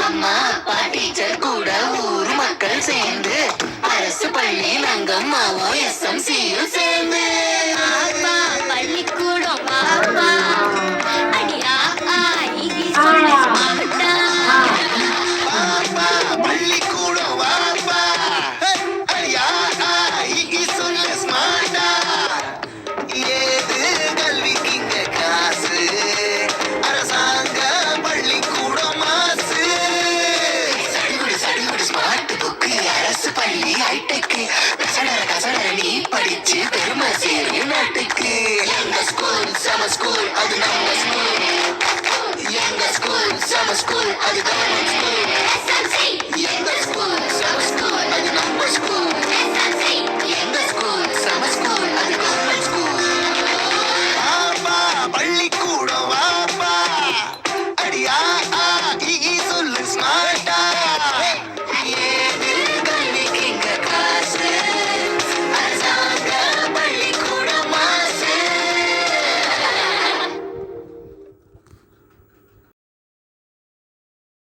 அம்மா அப்பா டீச்சர் கூட ஊர் மக்கள் சேர்ந்து அரசு பள்ளி நங்கம்மாவும் SMCயும் சேர்ந்து பள்ளிக்கூடம் அடியா பள்ளிக்கூடம் வாப்பா அடியா சொல்ல ஸ்மார்ட்டா ஏது கல்விக்கு இங்க காசு அரசாங்க பள்ளிக்கூடம் மாசு சடுகுடு ஸ்மார்ட் புக்கு அரசு பள்ளி ஹைடெக் கசடர நீ படிச்சு பெருமை சேரு நாட்டுக்கு எங்க ஸ்கூல் சம ஸ்கூல் அது நம்ம ஸ்கூல் எங்க ஸ்கூல் சம ஸ்கூல் அது கவர்மெண்ட் ஸ்கூல்